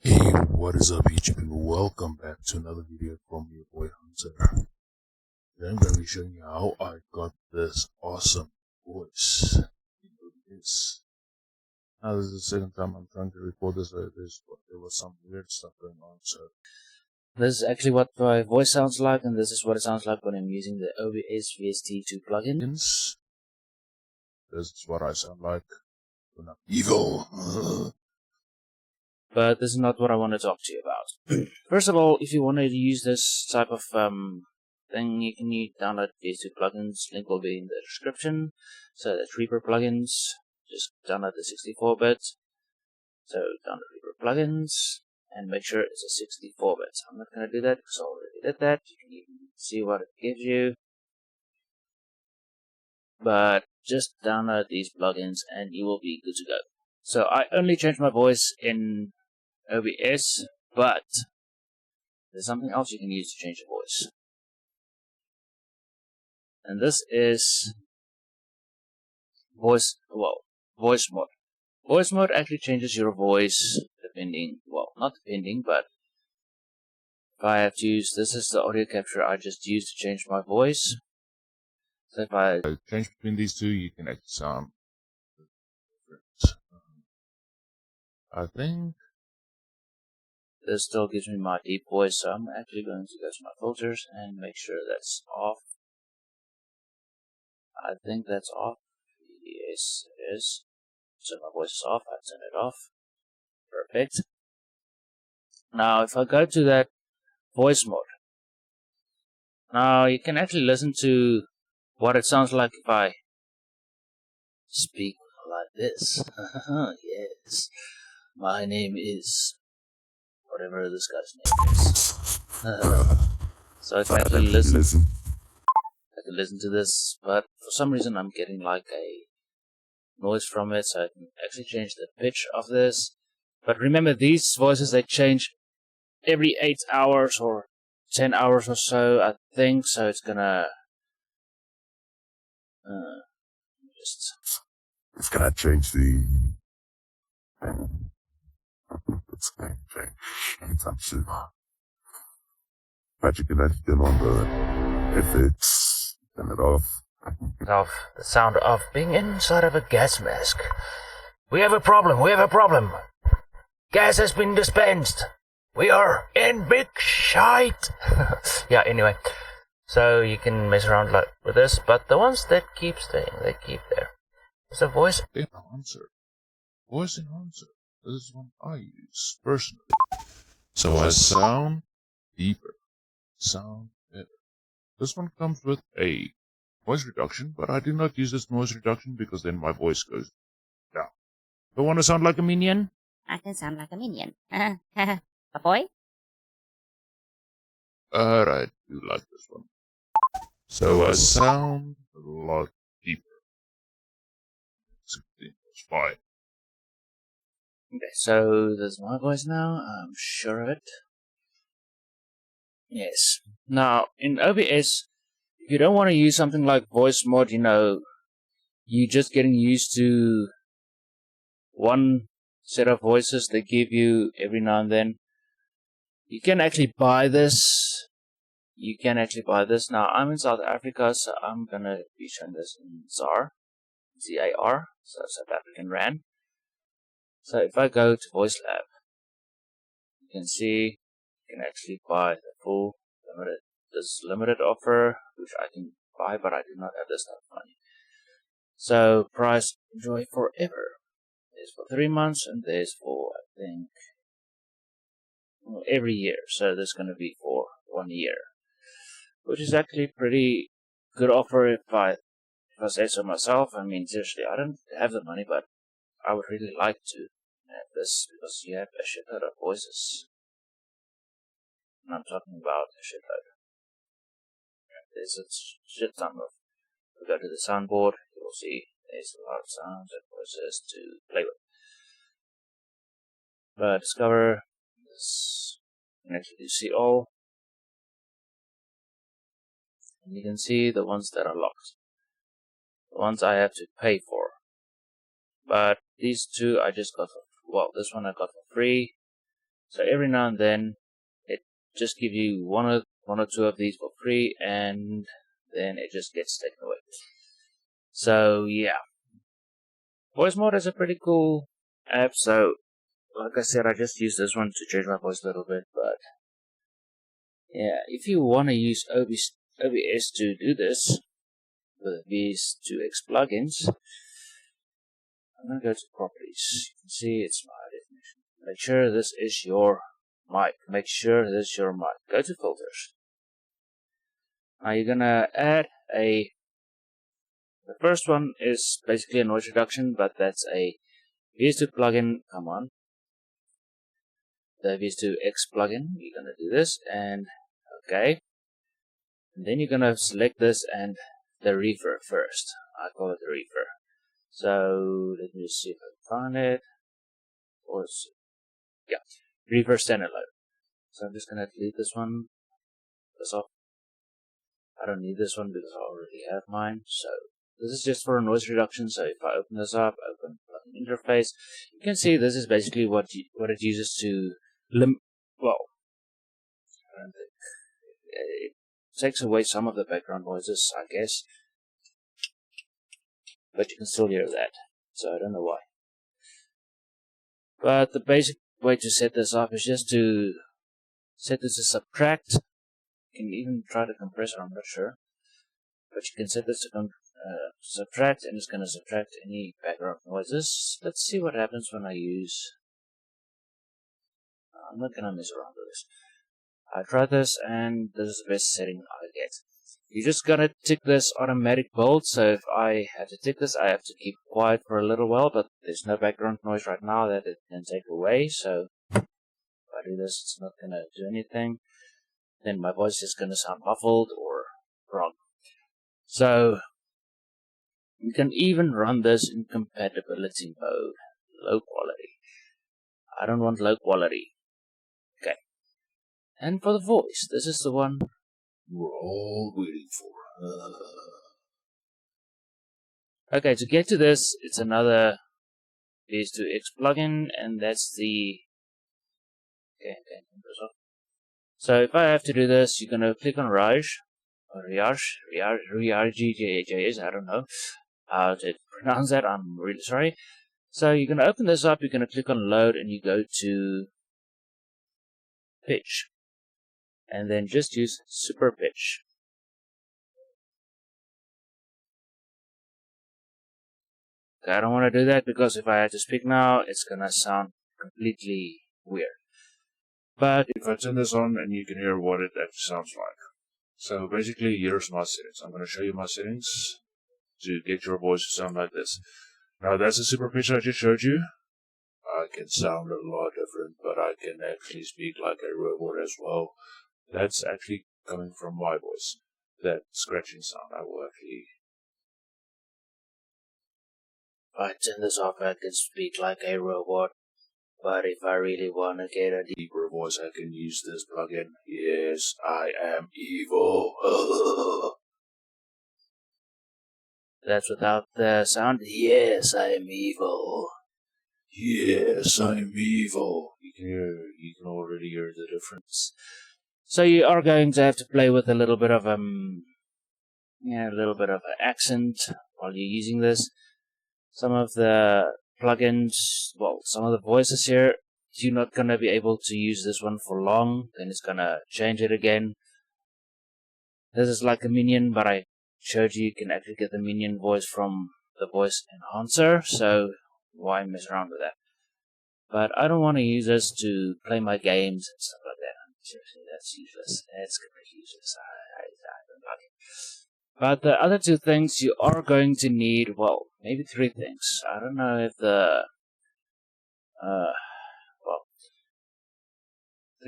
Hey, what is up YouTube, and welcome back to another video from your boy Hunter. Today I'm going to be showing you how I got this awesome voice in OBS. Now this is the second time I'm trying to record this, there was some weird stuff going on, so this is actually what my voice sounds like, and this is what it sounds like when I'm using the OBS VST 2 plugin. this is what I sound like when I'm evil. But this is not what I want to talk to you about. First of all, if you want to use this type of thing, you can download these two plugins. Link will be in the description. So the toReaPlugs, just download the 64-bit. So download toReaPlugs and make sure it's a 64-bit. I'm not going to do that because I already did that. You can even see what it gives you. But just download these plugins and you will be good to go. So I only changed my voice in OBS, but there's something else you can use to change your voice. And this is VoiceMod. VoiceMod actually changes your voice depending, not depending, but if I have to use, this is the audio capture I just used to change my voice. So if I change between these two, you can actually sound different. I think this still gives me my deep voice, so I'm actually going to go to my filters and make sure that's off. I think that's off. Yes, it is. So my voice is off. I turn it off. Perfect. Now, if I go to that voice mode, now you can actually listen to what it sounds like if I speak like this. Yes, my name is whatever this guy's name is. So I can actually listen. I can listen to this, but for some reason I'm getting like a noise from it, so I can actually change the pitch of this. But remember, these voices, they change every 8 hours or 10 hours or so, I think, so it's gonna It's gonna change the it's going to change anytime soon. But you can actually get on the FX, turn it off. Of the sound of being inside of a gas mask. We have a problem. Gas has been dispensed. We are in big shite. Yeah, anyway. So you can mess around with this, but the ones that keep staying, they keep there. It's a voice enhancer. Voice enhancer. This is one I use personally. So I sound deeper. Sound better. This one comes with a noise reduction, but I do not use this noise reduction because then my voice goes down. Don't want to sound like a minion? I can sound like a minion. A boy? I do like this one. So I sound a lot deeper. 16 was fine. Okay, so this is my voice now. I'm sure of it. Yes. Now, in OBS, if you don't want to use something like VoiceMod, you're just getting used to one set of voices they give you every now and then. You can actually buy this. Now, I'm in South Africa, so I'm going to be showing this in ZAR. Z-A-R, so South African Rand. So if I go to VoiceLab, you can see you can actually buy the full limited offer, which I can buy, but I do not have this kind of money. So price enjoy forever. There's for 3 months, and there's for, I think, every year. So there's going to be for 1 year, which is actually pretty good offer if I say so myself. I mean, seriously, I don't have the money, but I would really like to have this because you have a shitload of voices. And I'm talking about a shitload. There's a shit ton of. If we go to the soundboard, you will see there's a lot of sounds and voices to play with. But discover this. You can actually see all. And you can see the ones that are locked. The ones I have to pay for. But these two I just got for, this one I got for free. So every now and then, it just gives you one or two of these for free, and then it just gets taken away. So yeah, VoiceMod is a pretty cool app. So like I said, I just use this one to change my voice a little bit, but yeah, if you want to use OBS to do this with VST FX plugins, I'm going to go to properties. You can see it's my definition. Make sure this is your mic. Make sure this is your mic. Go to filters. Now you're going to add the first one is basically a noise reduction, but that's a VST plugin. Come on. The VST FX plugin. You're going to do this and okay. And then you're going to select this and the reverb first. I call it the reverb. So let me see if I can find it. Or yeah, reverb standalone. So I'm just going to delete this one. This off. I don't need this one because I already have mine. So this is just for a noise reduction. So if I open this up, open plugin interface, you can see this is basically what it uses to well, I don't think it takes away some of the background noises, I guess, but you can still hear that. So I don't know why. But the basic way to set this up is just to set this to subtract. You can even try to compress it, I'm not sure. But you can set this to subtract, and it's going to subtract any background noises. Let's see what happens when I use... I'm not going to mess around with this. I tried this, and this is the best setting I get. You're just going to tick this automatic build, so if I have to tick this, I have to keep quiet for a little while, but there's no background noise right now that it can take away, so if I do this, it's not going to do anything. Then my voice is going to sound muffled or wrong. So, you can even run this in compatibility mode, low quality. I don't want low quality. Okay. And for the voice, this is the one we're all waiting for. Okay, to get to this, it's another VST FX plugin, and that's the... Okay, so if I have to do this, you're going to click on Riaj, or Riaj, I don't know how to pronounce that, I'm really sorry. So you're going to open this up, you're going to click on Load, and you go to Pitch. And then just use Super Pitch. Okay, I don't want to do that because if I had to speak now, it's going to sound completely weird. But if I turn this on and you can hear what it actually sounds like. So basically, here's my settings. I'm going to show you my settings to get your voice to sound like this. Now that's the super pitch I just showed you. I can sound a lot different, but I can actually speak like a robot as well. That's actually coming from my voice. That scratching sound, I will actually... If I turn this off, I can speak like a robot. But if I really want to get a deeper voice, I can use this plugin. Yes, I am evil. That's without the sound. Yes, I am evil. Yes, I'm evil. You can already hear the difference. So you are going to have to play with a little bit of accent while you're using this. Some of the plugins, well, some of the voices here, you're not going to be able to use this one for long, then it's going to change it again. This is like a minion, but I showed you can actually get the minion voice from the voice enhancer, so why mess around with that? But I don't want to use this to play my games and stuff like that. Seriously, that's useless. That's completely useless. I don't like it. But the other two things you are going to need, well, maybe three things. I don't know if the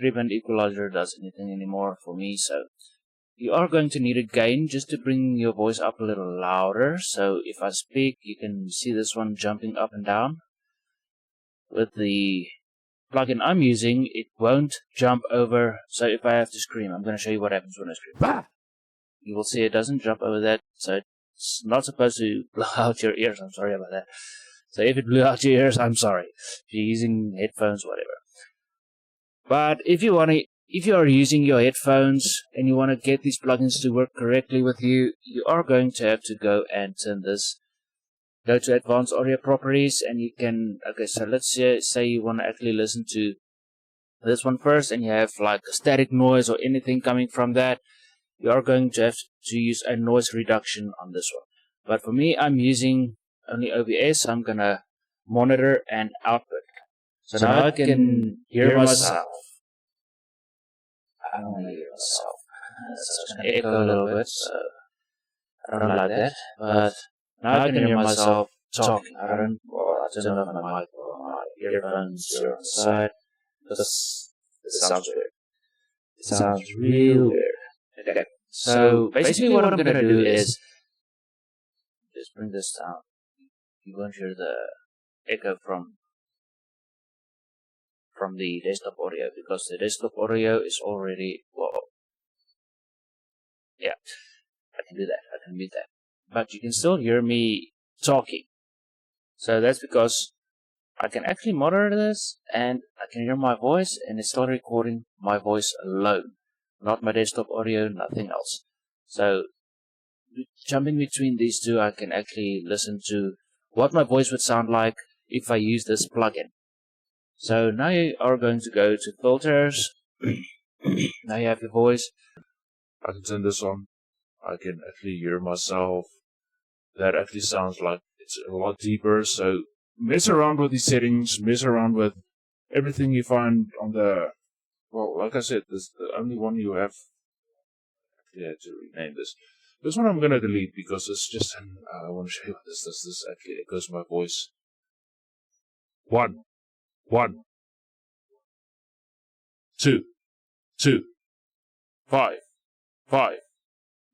3-band equalizer does anything anymore for me, so you are going to need a gain just to bring your voice up a little louder. So if I speak, you can see this one jumping up and down. With the plugin I'm using, it won't jump over. So if I have to scream, I'm going to show you what happens when I scream. Bah! You will see it doesn't jump over that, so it's not supposed to blow out your ears. I'm sorry about that. So if it blew out your ears, I'm sorry. If you're using headphones, whatever. But if you are using your headphones and you want to get these plugins to work correctly with you, you are going to have to go and turn this. Go to advanced audio properties and you can, okay, so let's say you want to actually listen to this one first and you have like a static noise or anything coming from that, you are going to have to use a noise reduction on this one. But for me, I'm using only OBS, so I'm gonna monitor and output. So now I can hear myself. I don't want to hear myself. It's going to echo a little bit, so I don't like that. But now I can hear myself talking. I don't know if my mic or my earphones are on the side. Because it sounds weird. It sounds real weird. Okay. So basically what I'm going to do is just bring this down. You won't hear the echo from the desktop audio because the desktop audio is already, well, yeah, I can do that. I can mute that. But you can still hear me talking. So that's because I can actually monitor this and I can hear my voice and it's still recording my voice alone. Not my desktop audio, nothing else. So jumping between these two, I can actually listen to what my voice would sound like if I use this plugin. So now you are going to go to filters. Now you have your voice. I can turn this on. I can actually hear myself. That actually sounds like it's a lot deeper. So mess around with these settings. Mess around with everything you find on the. Well, like I said, this is the only one you have. Actually, I had to rename this. This one I'm gonna delete because it's just. I want to show you what this does. This actually echoes my voice. 1, 1, 2, 2, 5, 5,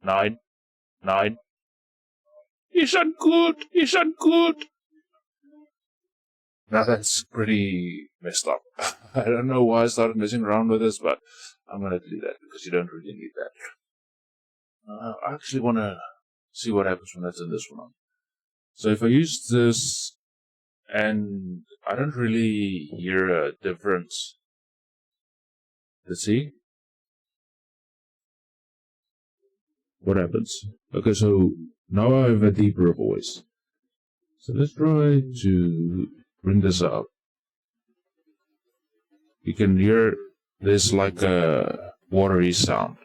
9, 9. Isn't good. Isn't good. Now that's pretty messed up. I don't know why I started messing around with this, but I'm gonna delete that because you don't really need that. I actually want to see what happens when I turn this one on. So if I use this, and I don't really hear a difference. Let's see what happens. Okay, so now I have a deeper voice. So let's try to bring this up. You can hear this like a watery sound.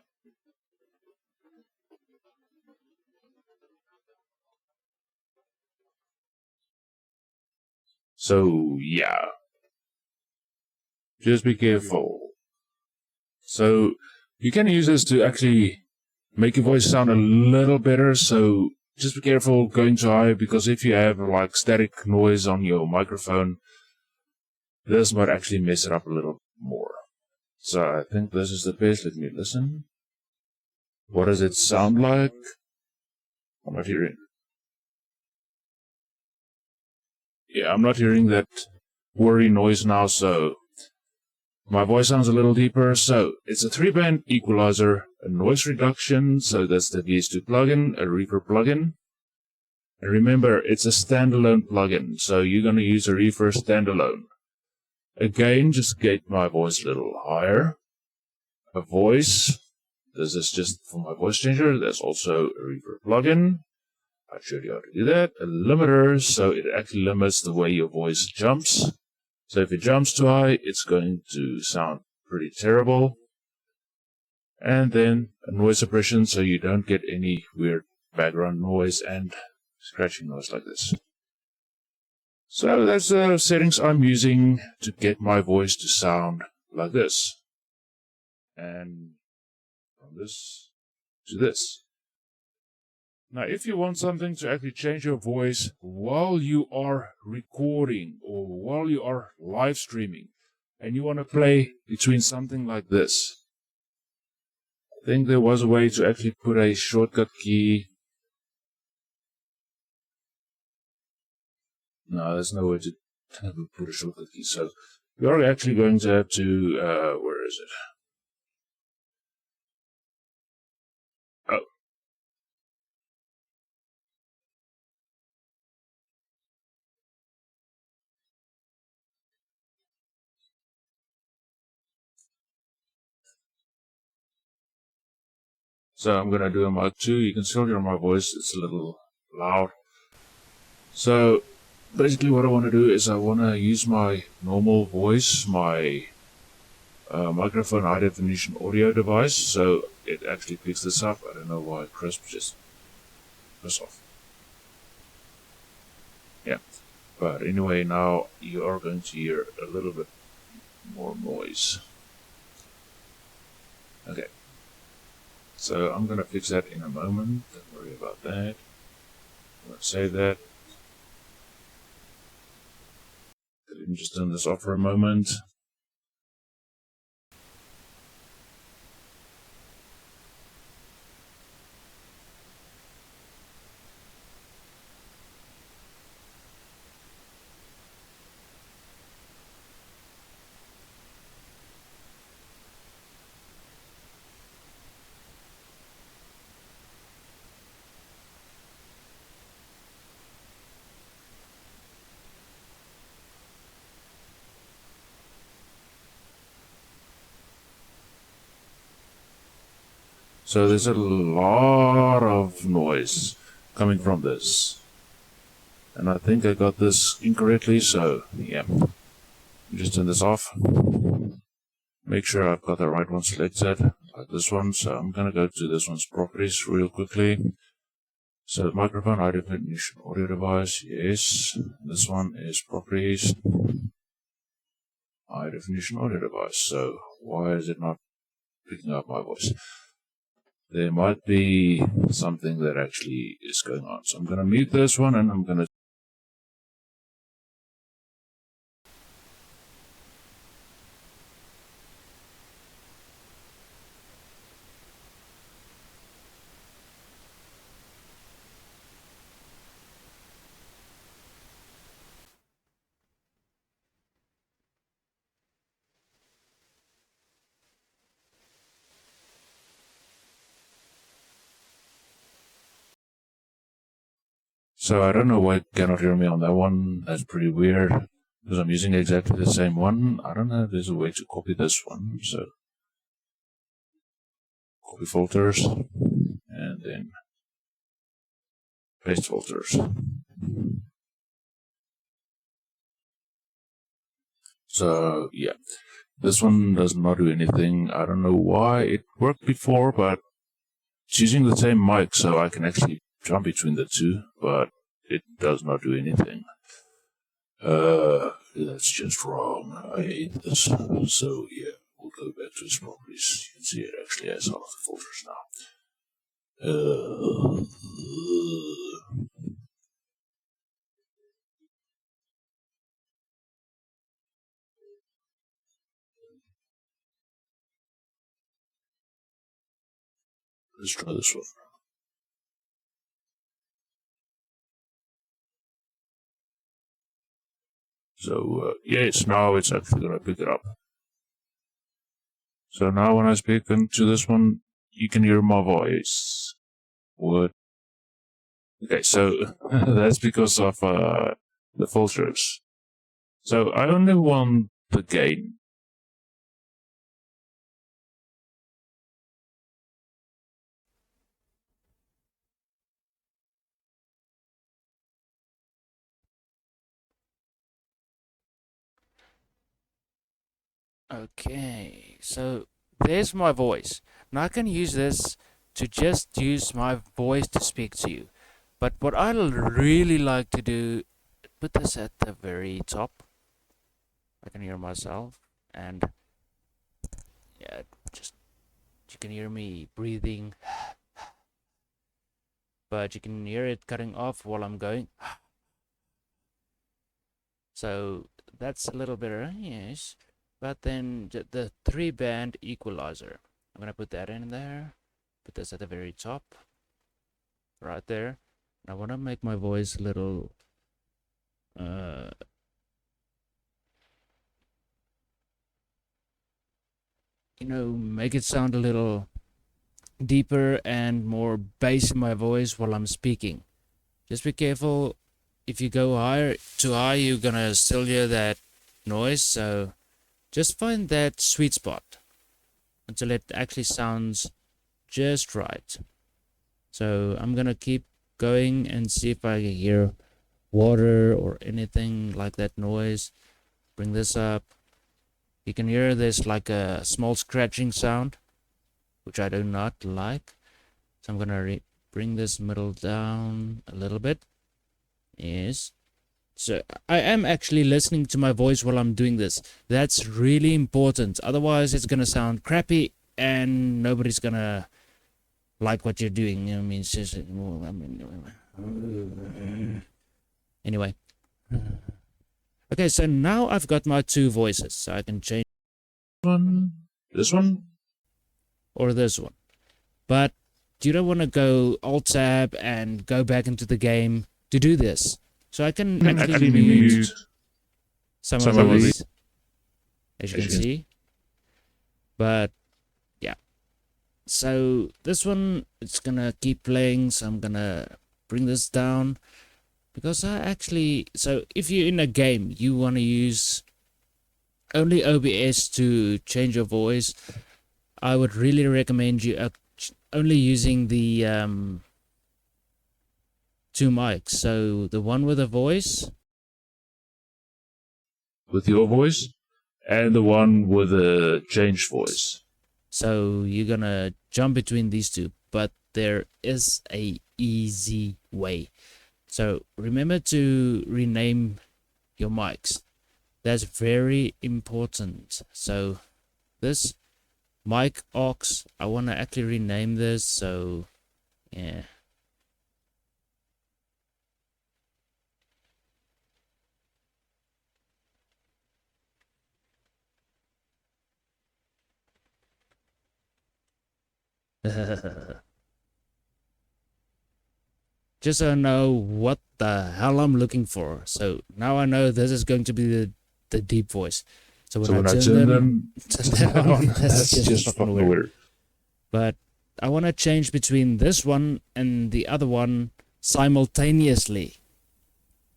So yeah, just be careful. So you can use this to actually make your voice sound a little better. So just be careful going too high, because if you have like static noise on your microphone, this might actually mess it up a little more. So I think this is the best. Let me listen. What does it sound like? I'm not hearing. Yeah, I'm not hearing that worry noise now, so my voice sounds a little deeper. So it's a 3-band equalizer, a noise reduction, so that's the VST plugin, a reverb plugin. And remember, it's a standalone plugin, so you're going to use a reverb standalone. Again, just get my voice a little higher. A voice. This is just for my voice changer. There's also a reverb plugin. I showed you how to do that. A limiter, so it actually limits the way your voice jumps. So if it jumps too high, it's going to sound pretty terrible. And then a noise suppression, so you don't get any weird background noise and scratching noise like this. So that's the settings I'm using to get my voice to sound like this. And from this to this. Now, if you want something to actually change your voice while you are recording or while you are live streaming, and you want to play between something like this, I think there was a way to actually put a shortcut key. No, there's no way to put a shortcut key. So you're actually going to have to, where is it? Oh. So I'm gonna do a mic 2. You can still hear my voice, it's a little loud. So basically what I want to do is I want to use my normal voice, my microphone high definition audio device, so it actually picks this up. I don't know why Crisp just press off. Yeah, but anyway, now you are going to hear a little bit more noise. Okay, so I'm gonna fix that in a moment, don't worry about that. I'm gonna save that. Let me just turn this off for a moment. So there's a lot of noise coming from this. And I think I got this incorrectly, so yeah. Just turn this off. Make sure I've got the right one selected, like this one. So I'm gonna go to this one's properties real quickly. So microphone, high definition audio device, yes. This one is properties, high definition audio device. So why is it not picking up my voice? There might be something that actually is going on. So I'm going to mute this one and I'm going to... So I don't know why you cannot hear me on that one. That's pretty weird, because I'm using exactly the same one. I don't know if there's a way to copy this one. So copy filters and then paste filters. So yeah, this one does not do anything. I don't know why. It worked before, but it's using the same mic, so I can actually jump between the two, but it does not do anything. That's just wrong. I hate this. So yeah, we'll go back to its properties. You can see it actually has all of the filters now. Let's try this one. So yes, now it's actually going to pick it up. So now when I speak into this one, you can hear my voice. What? Okay, so that's because of the filters. So I only want the gain. Okay, so there's my voice. Now I can use this to just use my voice to speak to you. But what I really like to do, put this at the very top. I can hear myself, and yeah, just you can hear me breathing, but you can hear it cutting off while I'm going. So that's a little bit, yes. But then the 3-band equalizer, I'm gonna put that in there. Put this at the very top, right there. And I want to make my voice a little, make it sound a little deeper and more bass in my voice while I'm speaking. Just be careful. If you go too high, you're gonna still hear that noise. So just find that sweet spot until it actually sounds just right. So I'm gonna keep going and see if I can hear water or anything like that noise. Bring this up. You can hear there's like a small scratching sound, which I do not like. So I'm gonna bring this middle down a little bit. Yes. So I am actually listening to my voice while I'm doing this. That's really important. Otherwise, it's gonna sound crappy and nobody's gonna like what you're doing. I mean, it's just, anyway. Okay, so now I've got my two voices, so I can change this one, or this one. But you don't want to go Alt-Tab and go back into the game to do this. So I can actually mute some of these, as you can see. But yeah, so this one, it's gonna keep playing, so I'm gonna bring this down. Because so if you're in a game, you want to use only OBS to change your voice, I would really recommend you only using the two mics. So the one with a voice, with your voice, and the one with a changed voice. So you're gonna jump between these two, but there is a easy way. So remember to rename your mics. That's very important. So this mic aux, I want to actually rename this. So yeah. Just so I know what the hell I'm looking for. So now I know this is going to be the deep voice. So when I turn them on, that's just fucking weird. But I want to change between this one and the other one simultaneously.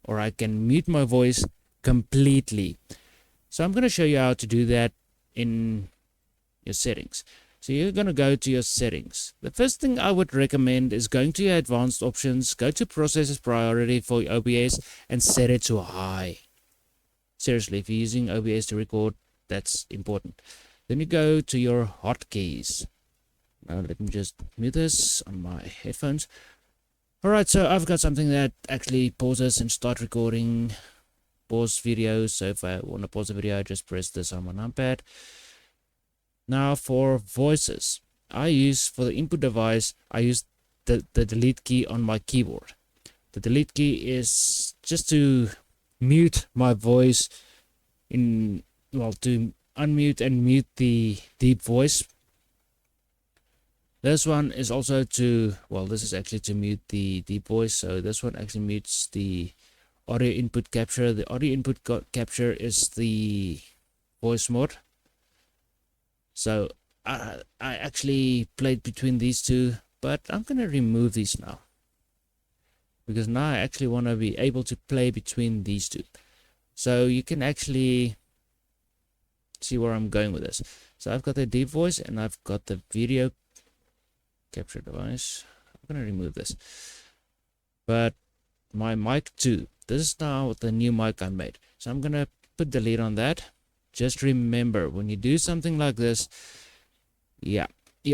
Or I can mute my voice completely. So I'm going to show you how to do that in your settings. So you're going to go to your settings. The first thing I would recommend is going to your advanced options, go to processors priority for your OBS and set it to high. Seriously, if you're using OBS to record, that's important. Then you go to your hotkeys. Now let me just mute this on my headphones. Alright, so I've got something that actually pauses and start recording, pause videos. So if I want to pause the video, I just press this on my numpad. Now for voices, for the input device, I use the delete key on my keyboard. The delete key is just to mute my voice to unmute and mute the deep voice. This one is also this is actually to mute the deep voice. So this one actually mutes the audio input capture. The audio input capture is the VoiceMod. So I actually played between these two, but I'm going to remove these now. Because now I actually want to be able to play between these two. So you can actually see where I'm going with this. So I've got the deep voice and I've got the video capture device. I'm going to remove this. But my mic 2, this is now the new mic I made. So I'm going to put delete on that. Just remember, when you do something like this, you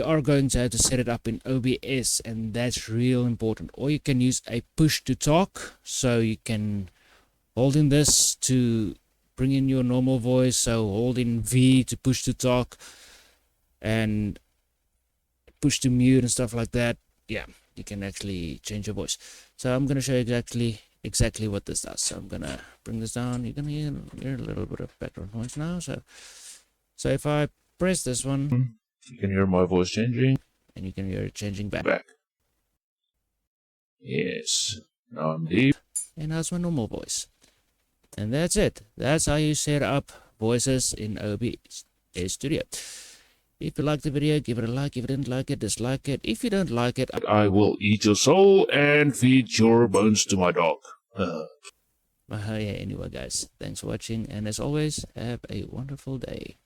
are going to have to set it up in OBS, and that's real important. Or you can use a push to talk, so you can hold in this to bring in your normal voice. So hold in V to push to talk, and push to mute and stuff like that. Yeah, you can actually change your voice. So I'm going to show you exactly what this does. So I'm gonna bring this down. You're gonna hear a little bit of background noise now. So if I press this one, you can hear my voice changing, and you can hear it changing back. Yes, now I'm deep, and now it's my normal voice. And that's it. That's how you set up voices in OBS Studio. If you liked the video, give it a like. If you didn't like it, dislike it. If you don't like it, I will eat your soul and feed your bones to my dog. Anyway, guys, thanks for watching, and as always, have a wonderful day.